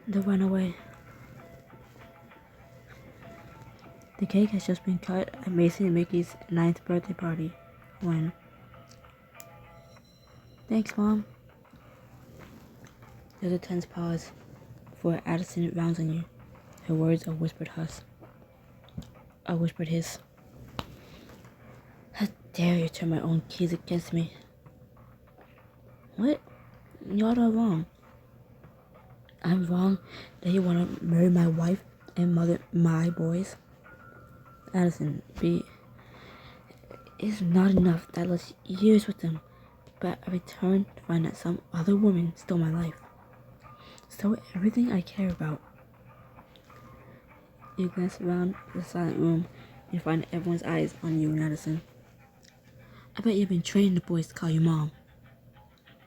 The Runaway. The cake has just been cut at Mason and Mickey's 9th birthday party. When? Thanks, Mom. There's a tense pause before Addison rounds on you. Her words are whispered hush. A whispered hiss. How dare you turn my own kids against me? What? Y'all are wrong. I'm wrong that you want to marry my wife and mother my boys? Addison, it's not enough that I lost years with them, but I returned to find that some other woman stole my life. Stole everything I care about. You glance around the silent room and find everyone's eyes on you and Addison. I bet you've been training the boys to call you Mom.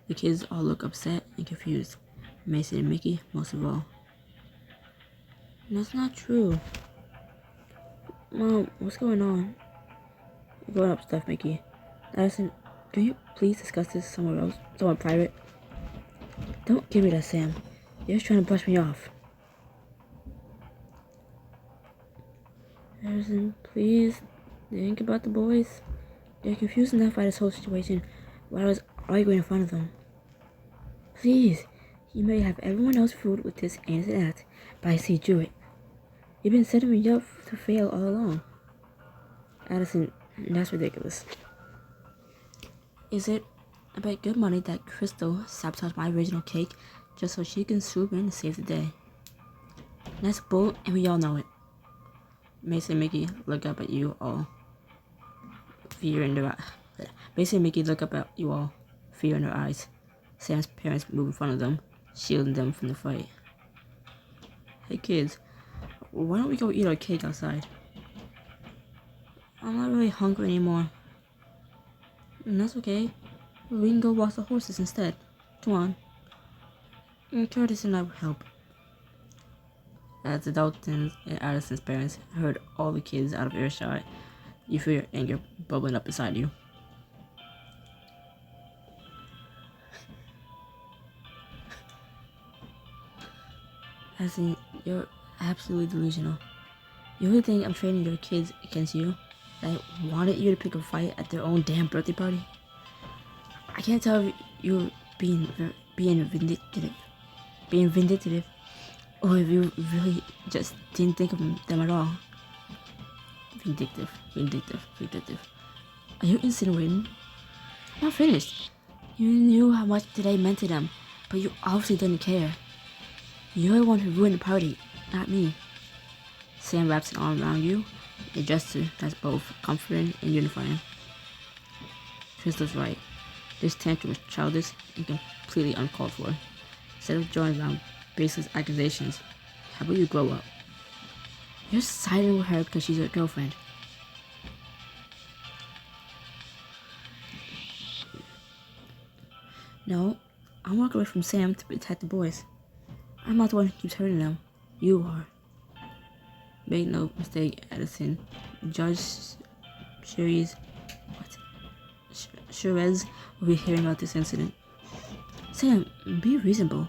The kids all look upset and confused. Mason and Mickey most of all. That's not true. Mom, what's going on? Grown up stuff, Mickey. Addison, can you please discuss this somewhere else? Somewhere private? Don't give me that, Sam. You're just trying to brush me off. Addison, please think about the boys. They're confused enough by this whole situation while I was arguing in front of them. Please, you may have everyone else fooled with this innocent act, but I see through it. You've been setting me up to fail all along. Addison, that's ridiculous. Is it? I bet good money that Crystal sabotaged my original cake just so she can swoop in and save the day. That's bull, and we all know it. Mason and Mickey look up at you all. Fear in their eyes. Mason and Mickey look up at you all. Fear in their eyes. Sam's parents move in front of them, shielding them from the fight. Hey kids, why don't we go eat our cake outside? I'm not really hungry anymore. And that's okay. We can go watch the horses instead. Come on. And Curtis and I will help. As the Daltons and Addison's parents heard all the kids out of earshot, you feel your anger bubbling up inside you. Addison, you're absolutely delusional. You really think I'm training your kids against you? That I wanted you to pick a fight at their own damn birthday party? I can't tell if you're being vindictive, or if you really just didn't think of them at all. Vindictive. Are you insinuating? I'm not finished. You knew how much today meant to them, but you obviously didn't care. You're the one who ruined the party, not me. Sam wraps an arm around you, a gesture that's both comforting and unifying. Crystal's right. This tantrum was childish and completely uncalled for. Instead of joining around baseless accusations, how about you grow up? You're siding with her because she's your girlfriend. No, I'm walking away from Sam to protect the boys. I'm not the one who keeps hurting them. You are. Make no mistake, Addison. Judge Sherez will be hearing about this incident. Sam, be reasonable.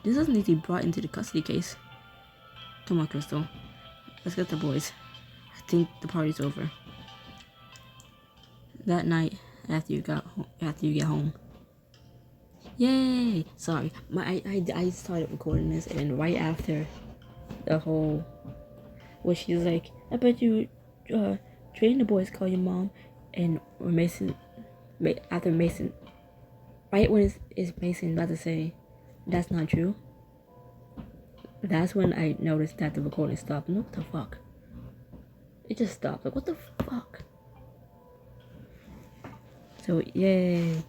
This doesn't need to be brought into the custody case. Come on, Crystal. Let's get the boys. I think the party's over. That night, after you get home. Yay! Sorry, I started recording this, and right after the whole, where she's like, I bet you train the boys call your mom, and after Mason, right when it's Mason about to say, that's not true. That's when I noticed that the recording stopped. And what the fuck? It just stopped. Like, what the fuck? So yay!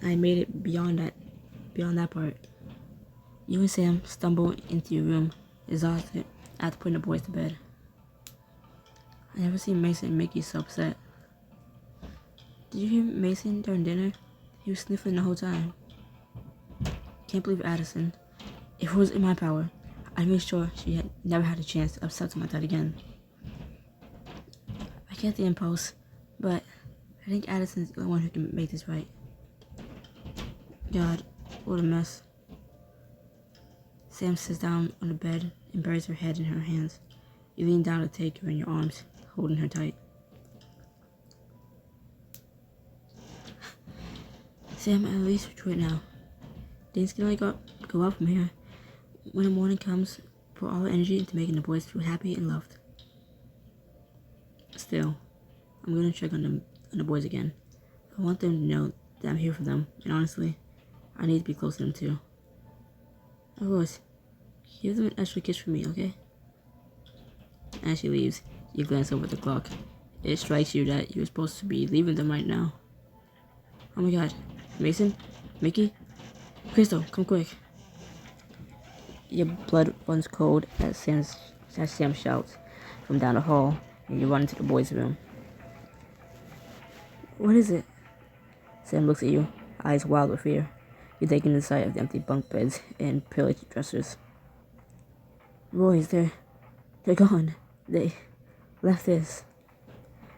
I made it beyond that part. You and Sam stumble into your room, exhausted, after putting the boys to bed. I never seen Mason and Mickey so upset. Did you hear Mason during dinner? He was sniffling the whole time. Can't believe Addison. If it was in my power, I'd make sure she had never had a chance to upset something like that again. I get the impulse, but I think Addison's the only one who can make this right. God, what a mess. Sam sits down on the bed and buries her head in her hands. You lean down to take her in your arms, holding her tight. Sam, at least we're through it now. Things can only go up from here. When the morning comes, put all our energy into making the boys feel happy and loved. Still, I'm gonna check on the boys again. I want them to know that I'm here for them, and honestly, I need to be close to them too. Of course, give them an extra kiss from me, okay? As she leaves, you glance over at the clock. It strikes you that you're supposed to be leaving them right now. Oh my god. Mason? Mickey? Crystal, come quick. Your blood runs cold as Sam shouts from down the hall, and you run into the boys' room. What is it? Sam looks at you, eyes wild with fear. You take in the sight of the empty bunk beds and pillaged dressers. Boys, they're gone. They left this.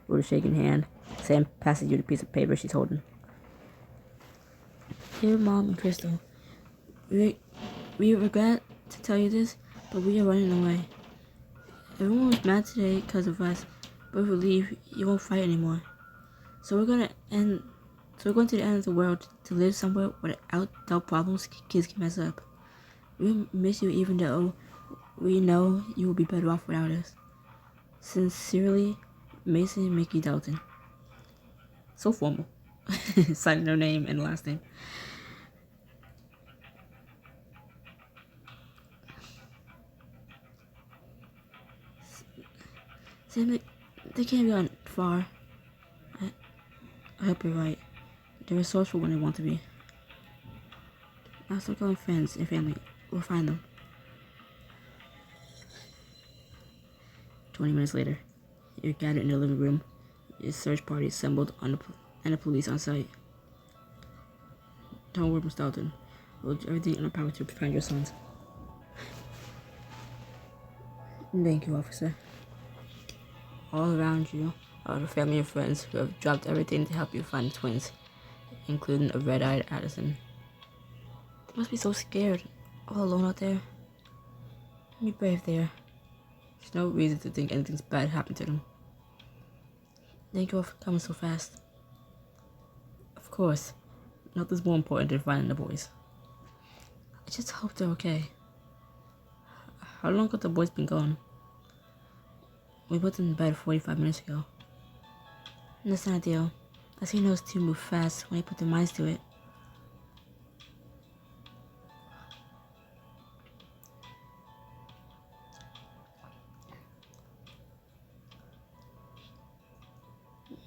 With a shaking hand, Sam passes you the piece of paper she's holding. Dear Mom and Crystal, we regret to tell you this, but we are running away. Everyone was mad today because of us, but if we leave, you won't fight anymore. So we're going to the end of the world to live somewhere without problems kids can mess up. We miss you even though we know you will be better off without us. Sincerely, Mason and Mickey Dalton. So formal. Signing their name and last name. Sam, they can't be gone far. I hope you're right. They're resourceful when they want to be. Now start calling friends and family. We'll find them. 20 minutes later, you're gathered in the living room. Your search party assembled and the police on site. Don't worry, Mr. Dalton. We'll do everything in our power to find your sons. Thank you, officer. All around you are the family and friends who have dropped everything to help you find the twins, including a red-eyed Addison. They must be so scared, all alone out there. Be brave there. There's no reason to think anything's bad happened to them. Thank you all for coming so fast. Of course, nothing's more important than finding the boys. I just hope they're okay. How long have the boys been gone? We put them in bed 45 minutes ago. That's not ideal. I see those two move fast when they put their minds to it.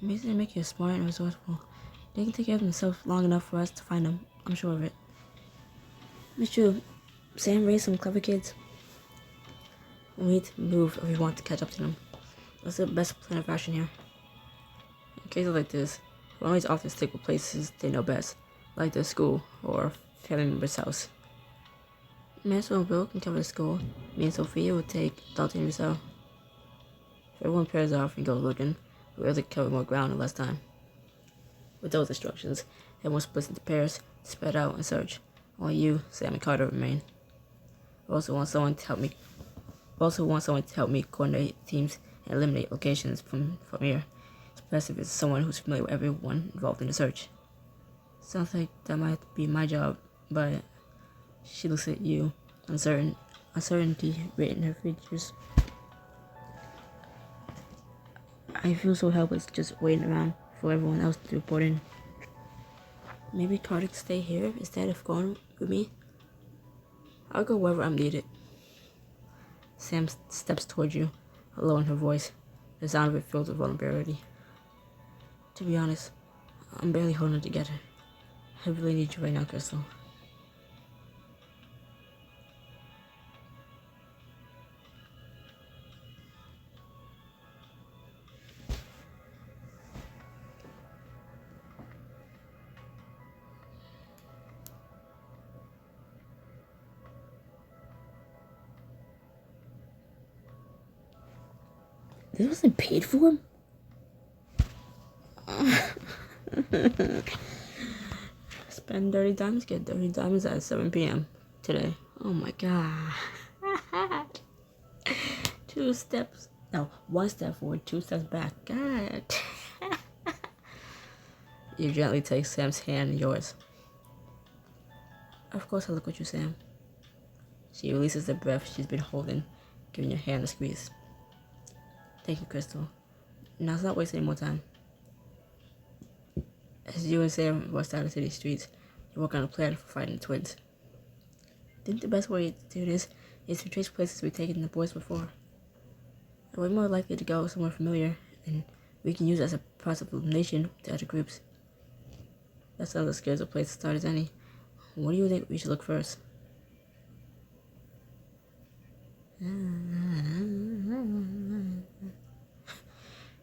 Mason and Mickey are smart and resourceful. They can take care of themselves long enough for us to find them. I'm sure of it. It's true. Sam raised some clever kids. We need to move if we want to catch up to them. What's the best plan of action here? In cases like this, runaways often stick with places they know best, like their school or family member's house. Maxwell and Bill can cover the school. Me and Sophia will take Dalton and Rousseau. If everyone pairs off and goes looking, we'll be able to cover more ground in less time. With those instructions, everyone splits into pairs, spread out and search. Only you, Sam, and Carter remain. I also want someone to help me coordinate teams and eliminate locations from here, especially if it's someone who's familiar with everyone involved in the search. Sounds like that might be my job, but she looks at you, uncertainty written in her features. I feel so helpless just waiting around for everyone else to report in. Maybe Carter could stay here instead of going with me? I'll go wherever I'm needed. Sam steps towards you, low in her voice, the sound of it filled with vulnerability. To be honest, I'm barely holding it together. I really need you right now, Crystal. This wasn't paid for? Spend dirty dimes, get dirty diamonds at 7 p.m. today. Oh my god. 2 steps. No, 1 step forward, 2 steps back. God. You gently take Sam's hand in yours. Of course I look at you, Sam. She releases the breath she's been holding, giving your hand a squeeze. Thank you, Crystal. Now let's not waste any more time. As you and Sam rush down the city streets, you work on a plan for fighting the twins. I think the best way to do this is to trace places we've taken the boys before. We're more likely to go somewhere familiar, and we can use it as a process of elimination to other groups. That sounds as good as a place to start as any. What do you think we should look first?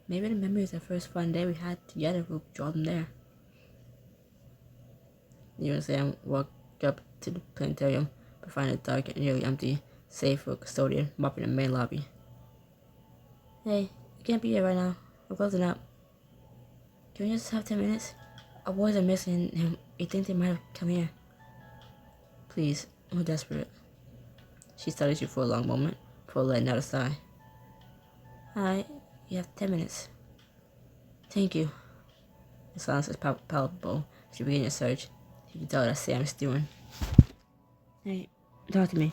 Maybe the memories of the first fun day we had together will draw them there. You and Sam walk up to the planetarium, but find it dark and nearly empty, save for a custodian mopping the main lobby. Hey, you can't be here right now. We're closing up. Can we just have 10 minutes? Our boys are missing and we think they might have come here. Please, we're desperate. She studies you for a long moment, before letting out a sigh. Alright, you have 10 minutes. Thank you. The silence is palpable as you begin your search. You can tell that Sam is doing. Hey, talk to me.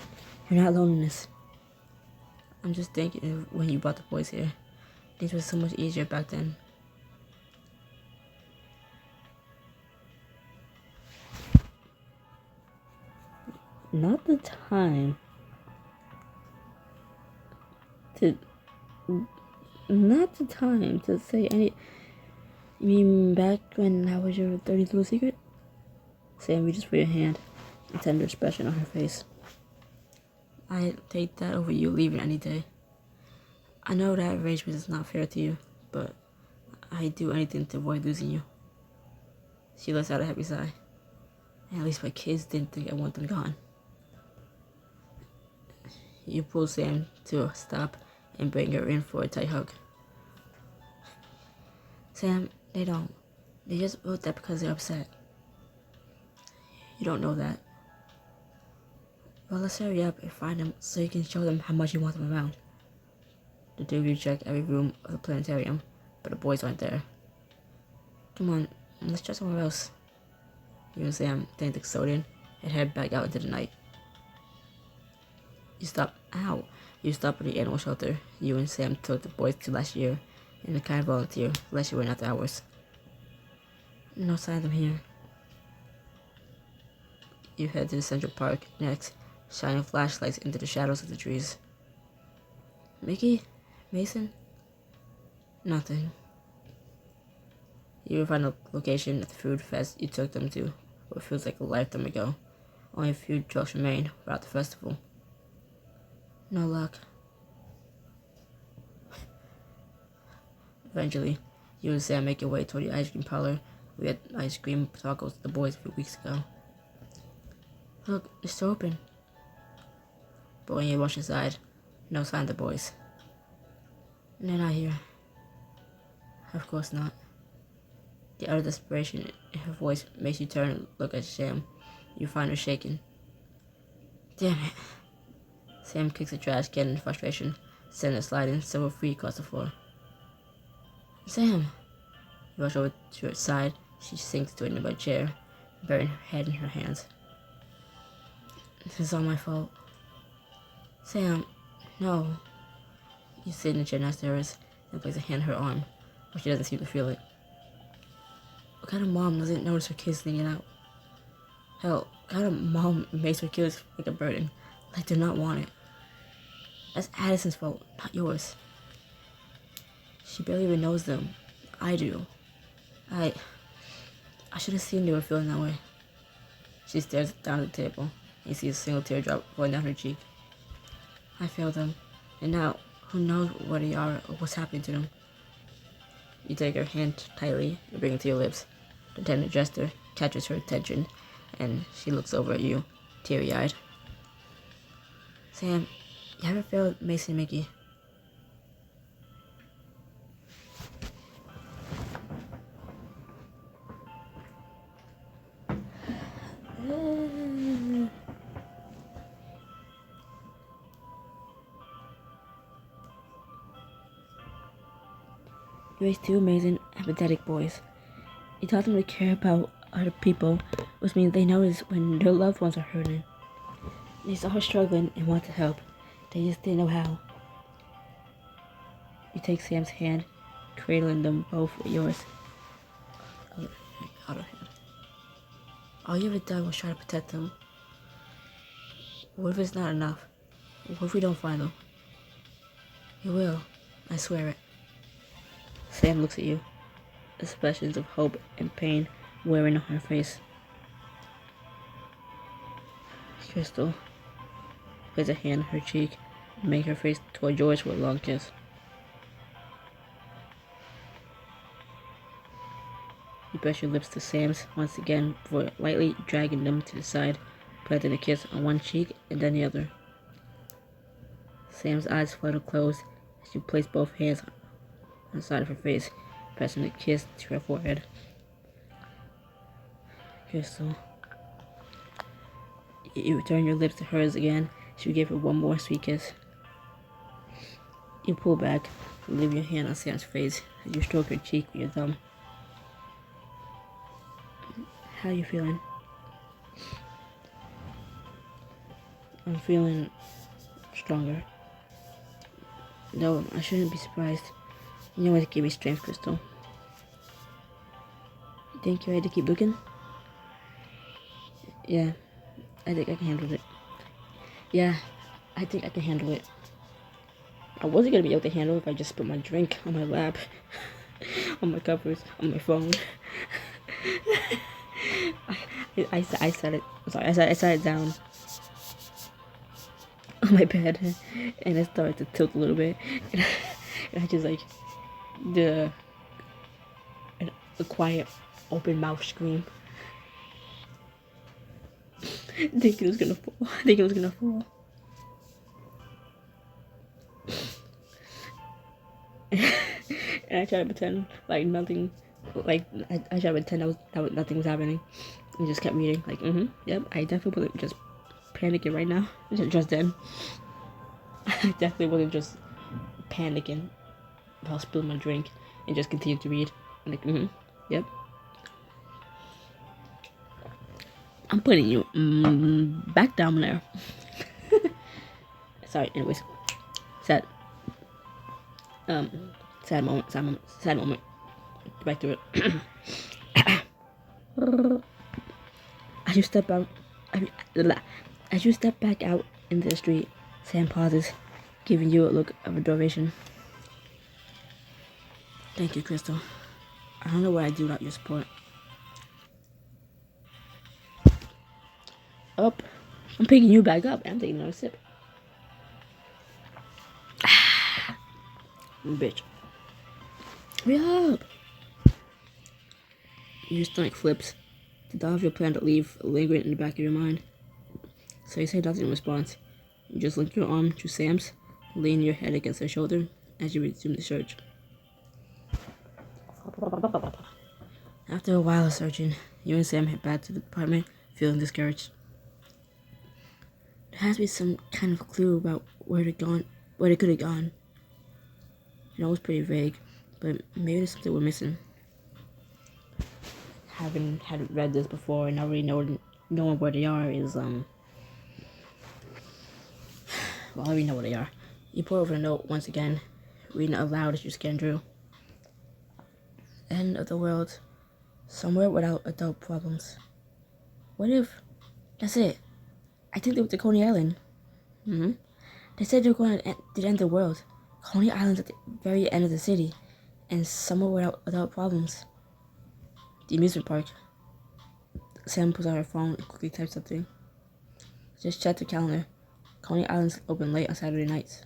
You're not alone in this. I'm just thinking of when you brought the boys here. Things were so much easier back then. Not the time to say any. You mean back when I was your dirty little secret? Sam reaches for your hand, a tender expression on her face. I'd take that over you leaving any day. I know that arrangement is not fair to you, but I'd do anything to avoid losing you. She lets out a heavy sigh. At least my kids didn't think I want them gone. You pull Sam to a stop and bring her in for a tight hug. Sam, they don't. They just wrote that because they're upset. You don't know that. Well, let's hurry up and find them so you can show them how much you want them around. The two of you check every room of the planetarium, but the boys aren't there. Come on, let's try somewhere else. You and Sam thank the custodian and head back out into the night. You stop at the animal shelter you and Sam took the boys to last year, and the kind volunteer let you in after hours. No sign of them here. You head to the Central Park next, shining flashlights into the shadows of the trees. Mickey? Mason? Nothing. You find a location at the food fest you took them to, what feels like a lifetime ago. Only a few trucks remain throughout the festival. No luck. Eventually, you and Sam make your way toward the ice cream parlor. We had ice cream tacos with the boys a few weeks ago. Look, it's still open. But when you rush inside, no sign of the boys. And they're not here. Of course not. The utter desperation in her voice makes you turn and look at Sam. You find her shaking. Damn it. Sam kicks a trash can in frustration, sending it sliding several feet across the floor. Sam! You rush over to her side. She sinks to a nearby chair, burying her head in her hands. This is all my fault. Sam, no. You sit in the chair next to hers and place a hand on her arm, but she doesn't seem to feel it. What kind of mom doesn't notice her kids sneaking out? Hell, what kind of mom makes her kids like a burden, like they're not wanted? That's Addison's fault, not yours. She barely even knows them. I do. I should have seen they were feeling that way. She stares down at the table, and you see a single teardrop rolling down her cheek. I failed them, and now, who knows where they are or what's happening to them. You take her hand tightly and bring it to your lips. The tender gesture catches her attention, and she looks over at you, teary-eyed. Sam, you haven't failed Mason and Mickey. You raised two amazing, empathetic boys. You taught them to care about other people, which means they notice when their loved ones are hurting. They saw her struggling and want to help. They just didn't know how. You take Sam's hand, cradling them both with yours. Other hand. All you ever done was try to protect them. What if it's not enough? What if we don't find them? You will. I swear it. Sam looks at you, expressions of hope and pain wearing on her face. Crystal puts a hand on her cheek and makes her face toward yours with a long kiss. You press your lips to Sam's once again before lightly dragging them to the side, planting a kiss on one cheek and then the other. Sam's eyes flutter closed as you place both hands on the side of her face, pressing a kiss to her forehead. Crystal. You return your lips to hers again as you give her one more sweet kiss. You pull back, leave your hand on Sam's face as you stroke her cheek with your thumb. How are you feeling? I'm feeling stronger. No, I shouldn't be surprised. You always give me strength, Crystal. You think you're ready to keep looking? Yeah, I think I can handle it. Yeah, I think I can handle it. I wasn't gonna be able to handle it if I just put my drink on my lap, on my covers, on my phone. I set it. Sorry, I set it down on my bed, and it started to tilt a little bit, and I just like a quiet, open mouth scream, thinking it was gonna fall. And I tried to pretend like nothing, like I tried to pretend that nothing was happening, and just kept reading. Like, yep, I definitely wasn't just panicking right now. Just then, I definitely wasn't just panicking about spilling my drink, and just continued to read. Like, yep. I'm putting you back down there. Sorry. Anyways, sad moment. Back to it. As you step back out into the street, Sam pauses, giving you a look of adoration. Thank you, Crystal. I don't know what I'd do without your support. Up. I'm picking you back up. I'm taking another sip. Bitch. Hurry up. Your stomach flips. The thought of your plan to leave lingering in the back of your mind. So you say nothing in response. You just link your arm to Sam's, lean your head against her shoulder as you resume the search. After a while of searching, you and Sam head back to the apartment, feeling discouraged. There has to be some kind of clue about where they could have gone. I know it's pretty vague, but maybe there's something we're missing. Having read this before and not really knowing where they are is well, I already know where they are. You pour over the note once again, reading it aloud as you scan through. End of the world, somewhere without adult problems. What if? That's it. I think they went to Coney Island. They said they were going to the end of the world. Coney Island's at the very end of the city, and somewhere without adult problems. The amusement park. Sam pulls out her phone and quickly types something. Just check the calendar. Coney Island's open late on Saturday nights.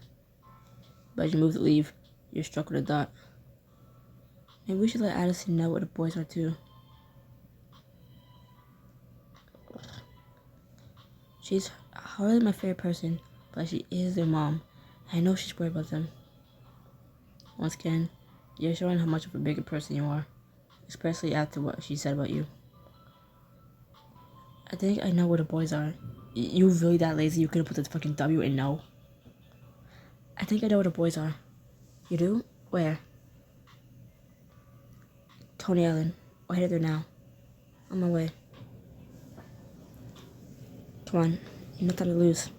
But as you move to leave, you're struck with a thought. Maybe we should let Addison know where the boys are too. She's hardly my favorite person, but she is their mom. I know she's worried about them. Once again, you're showing how much of a bigger person you are, especially after what she said about you. I think I know where the boys are. You really that lazy you couldn't put the fucking W in no? I think I know where the boys are. You do? Where? Coney Island. I'll head there now. On my way. Come on. You have nothing to lose.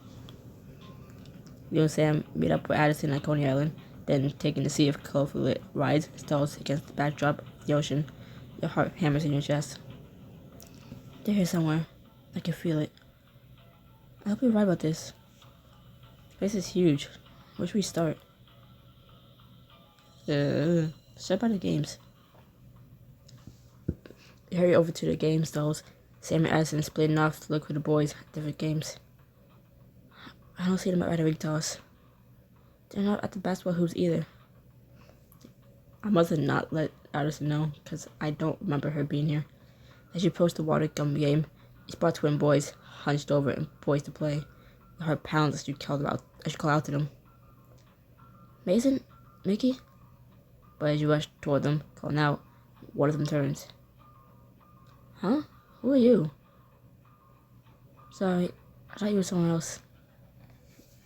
You and Sam meet up with Addison at Coney Island, then taking the sea of colorfully lit rides stalls against the backdrop of the ocean. Your heart hammers in your chest. They're here somewhere. I can feel it. I hope you're right about this. This place is huge. Where should we start? Start by the games. You hurry over to the game stalls. Sam and Addison splitting off to look for the boys at different games. I don't see them at the ring toss. They're not at the basketball hoops either. I must have not let Addison know, because I don't remember her being here. As you approach the water gun game, you spot twin boys hunched over and poised to play. Your heart pounds as you call out to them. Mason? Mickey? But as you rush toward them, calling out, one of them turns. Huh? Who are you? Sorry, I thought you were someone else.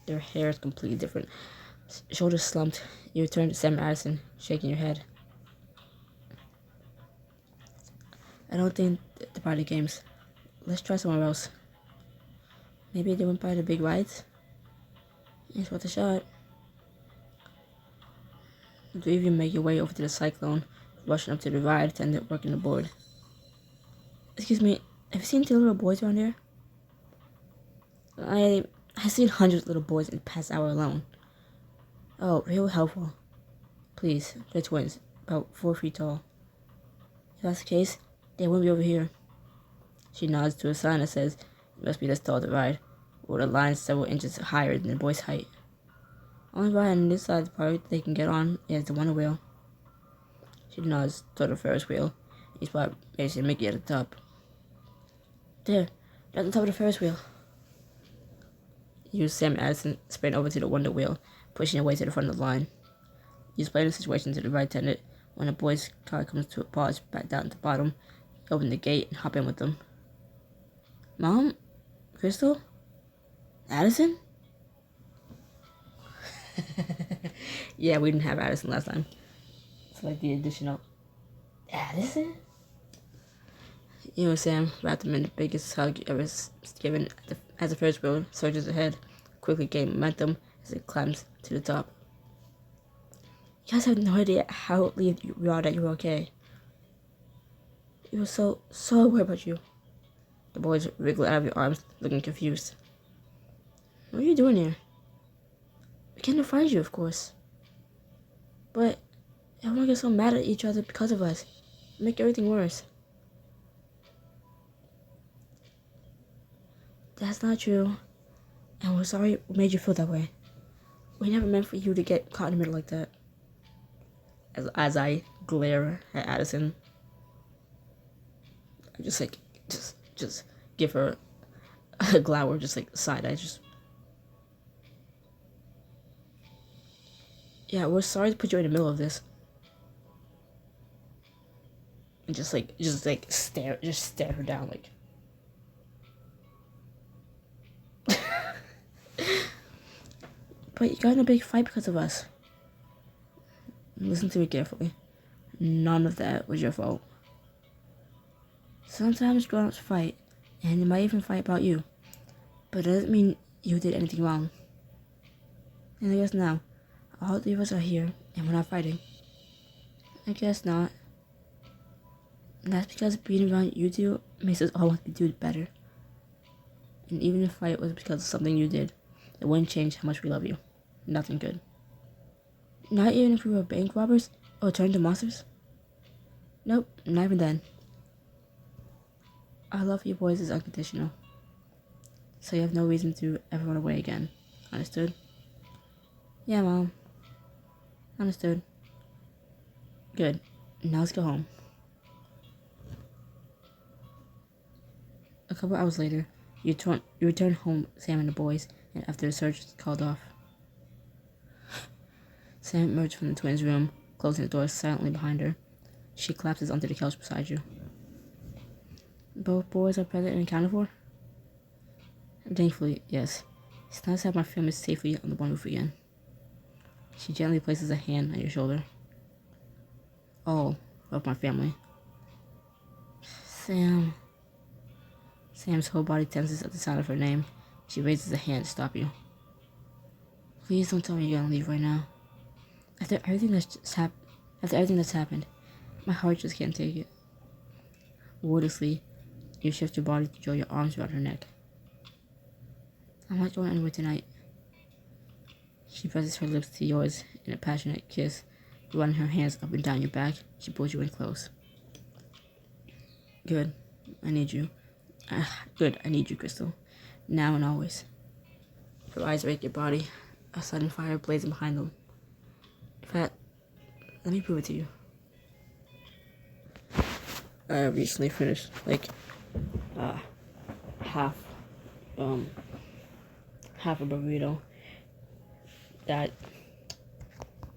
Their hair is completely different. Shoulders slumped. You return to Sam and Addison, shaking your head. I don't think they're part of the games. Let's try somewhere else. Maybe they went by the big rides? It's worth a shot. The three of you make your way over to the Cyclone, rushing up to the ride attendant working the board. Excuse me, have you seen two little boys around here? I've seen hundreds of little boys in the past hour alone. Oh, real helpful. Please, they're twins, about 4 feet tall. If that's the case, they won't be over here. She nods to a sign that says it must be this tall to ride, with a line several inches higher than the boy's height. Only ride on this side of the park they can get on is the Wonder Wheel. She nods toward the Ferris wheel. You spot Mason and Mickey at the top. There, they're at the top of the Ferris wheel. You, Sam and Addison, sprint over to the Wonder Wheel, pushing your way to the front of the line. You explain the situation to the ride attendant. When the boy's car comes to a pause back down at the bottom, you open the gate and hop in with them. Mom? Crystal? Addison? Yeah, we didn't have Addison last time. It's like the additional Addison? You and Sam wrapped him in the biggest hug ever given as the Ferris wheel surges ahead, quickly gaining momentum as it climbs to the top. You guys have no idea how relieved we are that you're okay. We were so worried about you. The boys wriggle out of your arms, looking confused. What are you doing here? We came to find you, of course. But everyone gets so mad at each other because of us. Make everything worse. That's not true. And we're sorry we made you feel that way. We never meant for you to get caught in the middle like that. As I glare at Addison, I just give her a glower, just like side eye, yeah, we're sorry to put you in the middle of this. And just stare her down like. But you got in a big fight because of us. Listen to me carefully. None of that was your fault. Sometimes grown-ups fight, and they might even fight about you. But it doesn't mean you did anything wrong. And I guess now, all 3 of us are here, and we're not fighting. I guess not. And that's because being around you two makes us all want to do better. And even if the fight was because of something you did, it wouldn't change how much we love you. Nothing good. Not even if we were bank robbers or turned to monsters? Nope, not even then. Our love for you boys is unconditional. So you have no reason to ever run away again. Understood? Yeah, Mom. Understood. Good. Now let's go home. A couple hours later, you return home, Sam and the boys, and after the search is called off. Sam emerged from the twins' room, closing the door silently behind her. She collapses onto the couch beside you. Both boys are present and accounted for? Thankfully, yes. It's nice to have my family safely on the one roof again. She gently places a hand on your shoulder. All of my family. Sam. Sam's whole body tenses at the sound of her name. She raises a hand to stop you. Please don't tell me you're gonna leave right now. After everything that's happened, my heart just can't take it. Wordlessly, you shift your body to draw your arms around her neck. I'm not going anywhere tonight. She presses her lips to yours in a passionate kiss. Running her hands up and down your back, she pulls you in close. Good. I need you. Good. I need you, Crystal. Now and always. Her eyes rake your body, a sudden fire blazing behind them. In fact, let me prove it to you. I recently finished, half a burrito that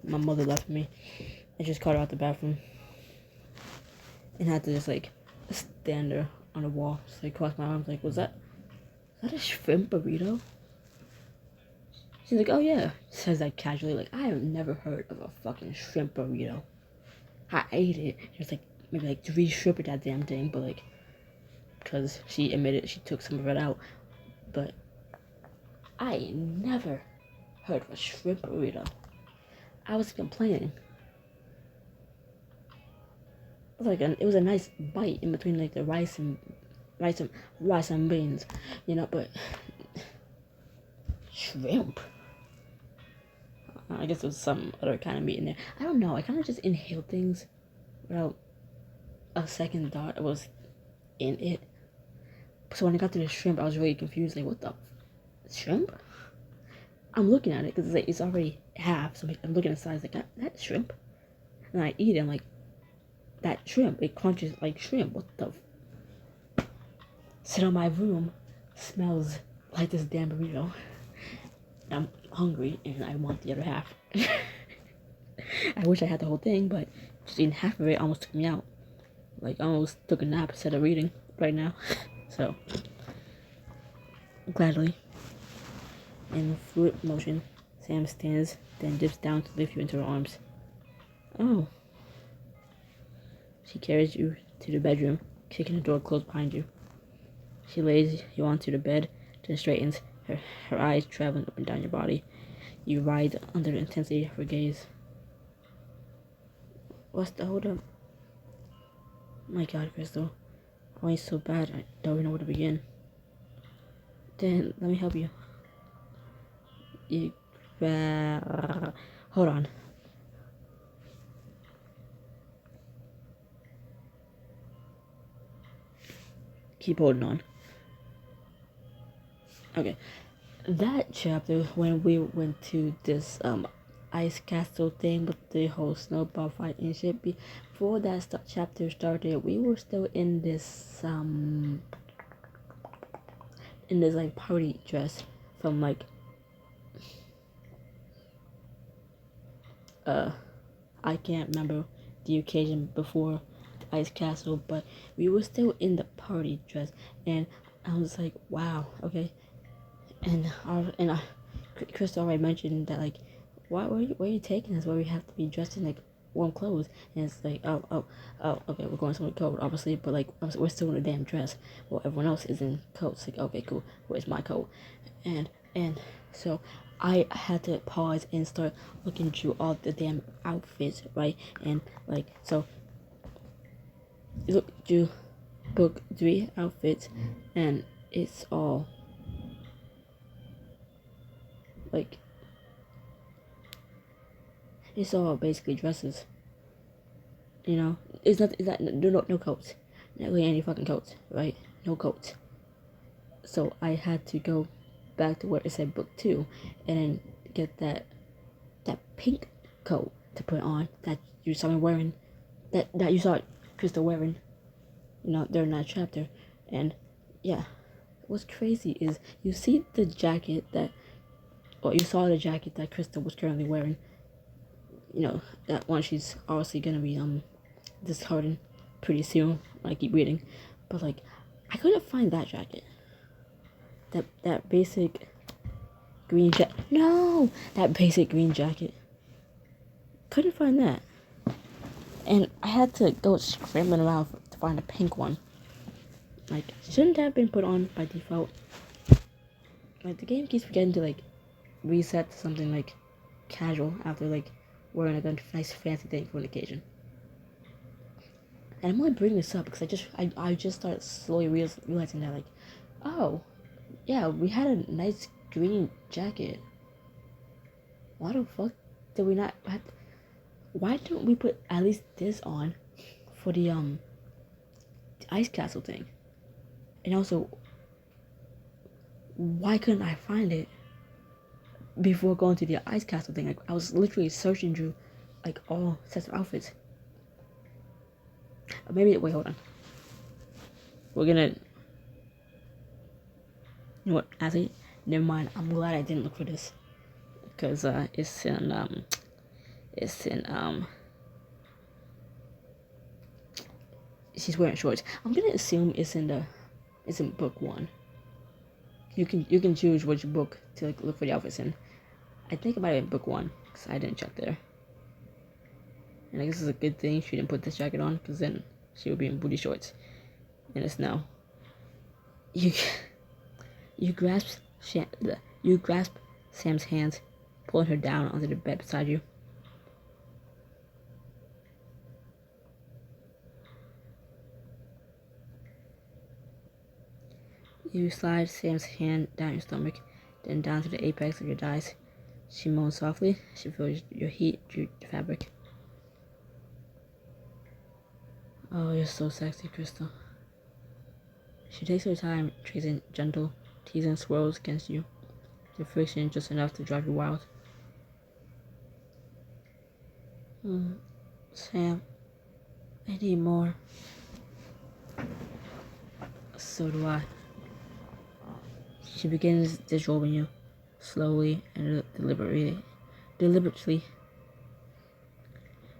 my mother left me. I just caught her out the bathroom and had to just stand there on the wall, just cross my arms, was that a shrimp burrito? She's like, oh yeah, says that casually, I have never heard of a fucking shrimp burrito. I ate it. There's maybe 3 shrimp in that damn thing, but because she admitted she took some of it out, but I never heard of a shrimp burrito. I was complaining. It was a nice bite in between the rice and beans, but shrimp. I guess there was some other kind of meat in there. I don't know. I kind of just inhaled things without a second thought it was in it. So when I got to the shrimp, I was really confused. What the shrimp? I'm looking at it because it's already half. So I'm looking at the size. That shrimp. And I eat it. I'm that shrimp. It crunches like shrimp. What the? Sit on my room. Smells like this damn burrito. I'm hungry and I want the other half. I wish I had the whole thing, but just eating half of it almost took me out. I almost took a nap instead of reading right now. So, gladly, in fluid motion, Sam stands, then dips down to lift you into her arms. Oh. She carries you to the bedroom, kicking the door closed behind you. She lays you onto the bed, then straightens, her eyes traveling up and down your body. You writhe under the intensity of her gaze. What's the hold up? My God, Crystal. I want you so bad, I don't even know where to begin. Then, let me help you. Hold on. Keep holding on. Okay. That chapter, when we went to this ice castle thing with the whole snowball fight and shit, before that chapter started, we were still in this party dress from I can't remember the occasion before the ice castle, but we were still in the party dress, and I was wow, okay. And Chris already mentioned that where are you taking us? Where we have to be dressed in warm clothes? And it's oh, okay, we're going somewhere cold, obviously, but we're still in a damn dress. Well, everyone else is in coats. Okay, cool. Where's my coat? And so I had to pause and start looking through all the damn outfits, right? And so look through book 3 outfits, and it's all it's all basically dresses. It's no coats. Not really any fucking coats, right? No coats. So I had to go back to where it said book 2 and then get that pink coat to put on that you saw me wearing, that you saw Crystal wearing, during that chapter. And yeah, what's crazy is you see the jacket you saw the jacket that Crystal was currently wearing. That one she's obviously gonna be discarding pretty soon when I keep reading. But I couldn't find that jacket. That basic green jacket. No! That basic green jacket. Couldn't find that. And I had to go scrambling around to find a pink one. like, shouldn't have been put on by default. Like, the game keeps forgetting to, like, reset to something, like, casual after, like, wearing like a nice fancy thing for an occasion. And I'm only bringing this up because I just started slowly realizing that, like, oh, yeah, we had a nice green jacket. Why the fuck did we not? Why don't we put at least this on for the ice castle thing? And also, why couldn't I find it before going to the ice castle thing? Like, I was literally searching through, like, all sets of outfits. Or maybe, wait, hold on. We're gonna, you know what, actually, never mind. I'm glad I didn't look for this. Because, it's in, she's wearing shorts. I'm gonna assume it's in book 1. You can choose which book to, like, look for the outfits in. I think it might have been book 1, because I didn't check there. And I guess it's a good thing she didn't put this jacket on, because then she would be in booty shorts in the snow. You grasp Sam's hands, pulling her down onto the bed beside you. You slide Sam's hand down your stomach, then down to the apex of your thighs. She moans softly. She feels your heat through the fabric. Oh, you're so sexy, Crystal. She takes her time, tracing gentle, teasing swirls against you. The friction just enough to drive you wild. Sam, I need more. So do I. She begins disrobing you, slowly and deliberately,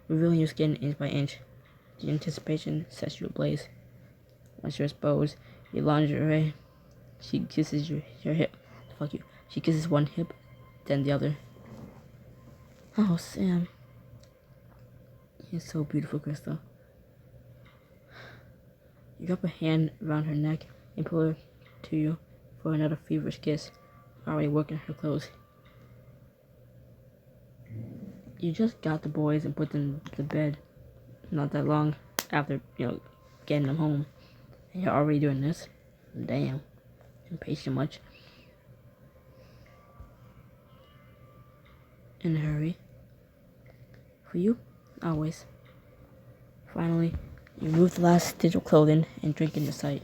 revealing your skin inch by inch. The anticipation sets you ablaze. Once you're exposed, your lingerie, she kisses your hip. Fuck you. She kisses one hip, then the other. Oh, Sam. You're so beautiful, Crystal. You drop a hand around her neck and pull her to you for another feverish kiss, already working her clothes. You just got the boys and put them to bed not that long after, getting them home. And you're already doing this? Damn. Impatient much. In a hurry. For you? Always. Finally, you remove the last stitch of clothing and drink in your sight.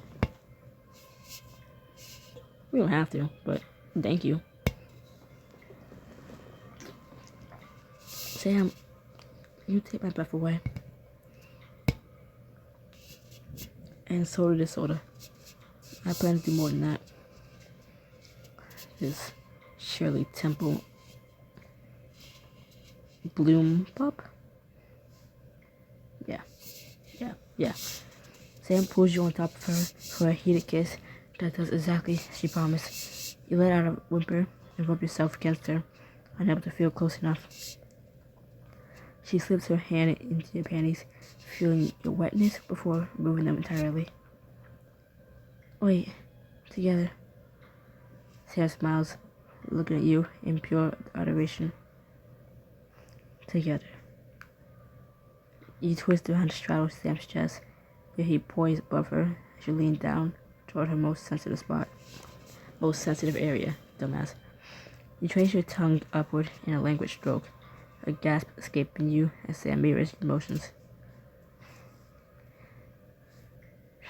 We don't have to, but thank you. Sam, you take my breath away. And so did this soda. I plan to do more than that. This Shirley Temple Bloom Pop? Yeah. Sam pulls you on top of her for a heated kiss that does exactly as she promised. You let out a whimper and rub yourself against her, unable to feel close enough. She slips her hand into your panties, feeling your wetness before removing them entirely. Wait, together. Sam smiles, looking at you in pure adoration. Together. You twist around to straddle Sam's chest, your head poised above her as you lean down toward her most sensitive spot. Most sensitive area, dumbass. You trace your tongue upward in a languid stroke, a gasp escaping you as Sam mirrors your motions.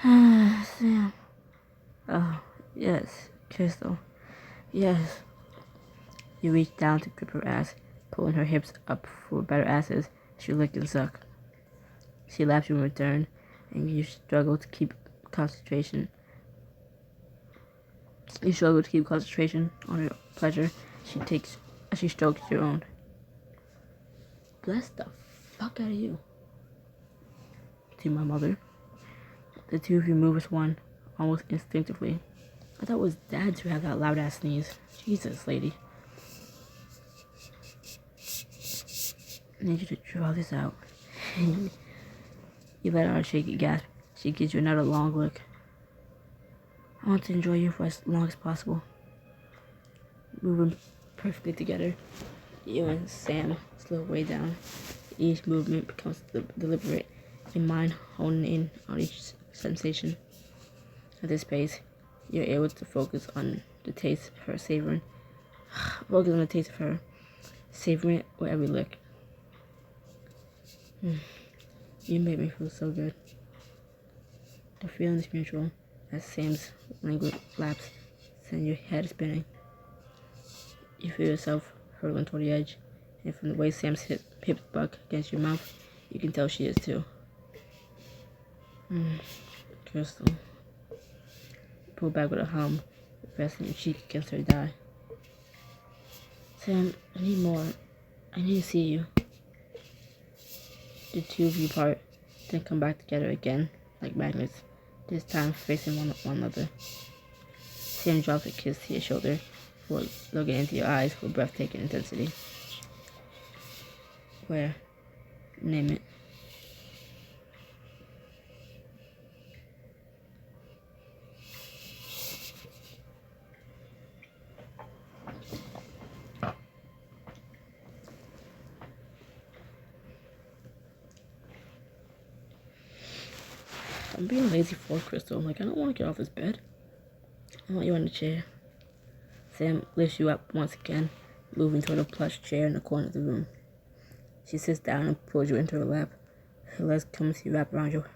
Sam. Oh, yes, Crystal. Yes. You reach down to grip her ass, pulling her hips up for better asses as you lick and suck. She laps you in return, and you struggle to keep concentration. On her pleasure she strokes your own. Bless the fuck out of you. To my mother. The two of you move as one, almost instinctively. I thought it was Dad to have that loud ass sneeze. Jesus, lady. I need you to draw this out. You let out a shaky gasp. She gives you another long look. I want to enjoy you for as long as possible. Moving perfectly together. You and Sam slow way down. Each movement becomes deliberate, your mind honing in on each sensation. At this pace, you're able to focus on the taste of her savoring. Focus on the taste of her, savoring it with every lick. You make me feel so good. The feeling is mutual as Sam's languid laps send your head spinning. You feel yourself hurtling toward the edge, and from the way Sam's hips buck against your mouth, you can tell she is too. Crystal. Pull back with a hum, resting your cheek against her thigh. Sam, I need more. I need to see you. The two of you part, then come back together again, like magnets, this time facing one another. Sam drops a kiss to your shoulder before looking into your eyes with breathtaking intensity. Where? Name it. I'm being lazy for Crystal. Like, I don't want to get off this bed. I want you on the chair. Sam lifts you up once again, moving toward a plush chair in the corner of the room. She sits down and pulls you into her lap. Her legs coming to wrap around your...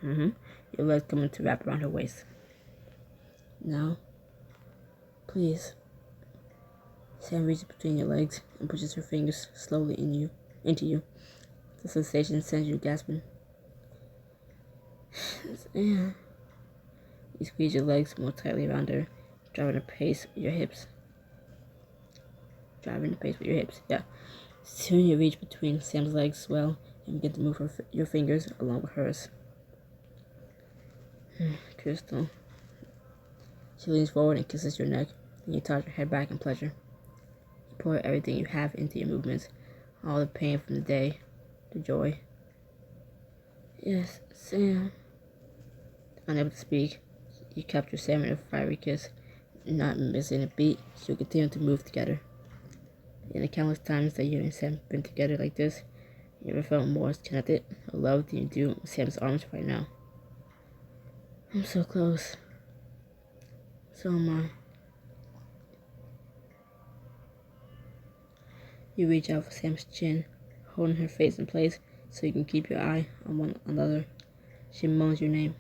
Your legs coming to wrap around her waist. Now, please. Sam reaches between your legs and pushes her fingers slowly into you. The sensation sends you gasping. Yeah. You squeeze your legs more tightly around her, driving the pace with your hips. Yeah. Soon you reach between Sam's legs swell and begin to move your fingers along with hers. Crystal. She leans forward and kisses your neck, and you toss your head back in pleasure. You pour everything you have into your movements, all the pain from the day, the joy. Yes, Sam. Unable to speak, you capture Sam in a fiery kiss, not missing a beat, so you continue to move together. In the countless times that you and Sam have been together like this, you ever felt more connected or loved than you do in Sam's arms right now? I'm so close. So am I. You reach out for Sam's chin, holding her face in place so you can keep your eye on one another. She moans your name.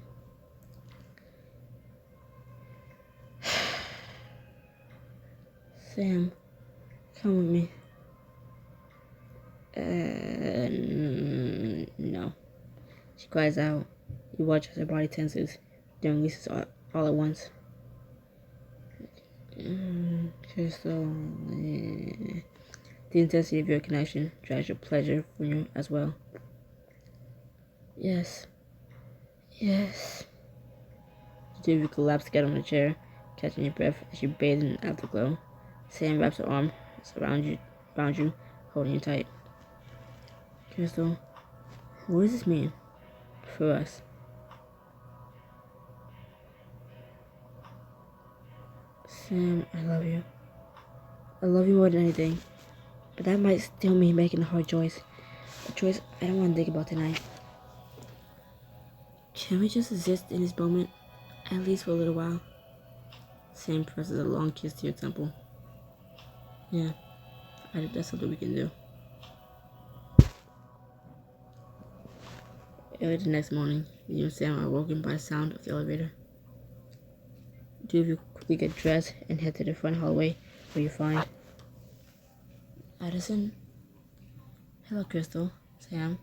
Sam, come with me. No. She cries out. You watch as her body tenses, then releases all at once. Crystal. The intensity of your connection drives your pleasure from you as well. Yes. Yes. The two of you collapse together on the chair, catching your breath as you bathe in the afterglow. Sam wraps her arms around you, holding you tight. Crystal, what does this mean for us? Sam, I love you. I love you more than anything. But that might still mean making a hard choice. A choice I don't want to think about tonight. Can we just exist in this moment, at least for a little while? Sam presses a long kiss to your temple. Yeah, I think that's something we can do. Early the next morning, you and Sam are woken by the sound of the elevator. The two of you quickly get dressed and head to the front hallway where you find Addison. Hello, Crystal. Sam.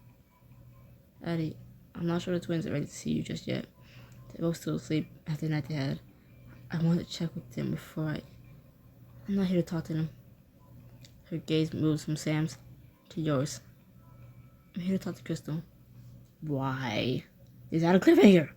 Addie, I'm not sure the twins are ready to see you just yet. They're both still asleep after the night they had. I wanted to check with them before I'm not here to talk to them. Her gaze moves from Sam's to yours. I'm here to talk to Crystal. Why? Is that a cliffhanger?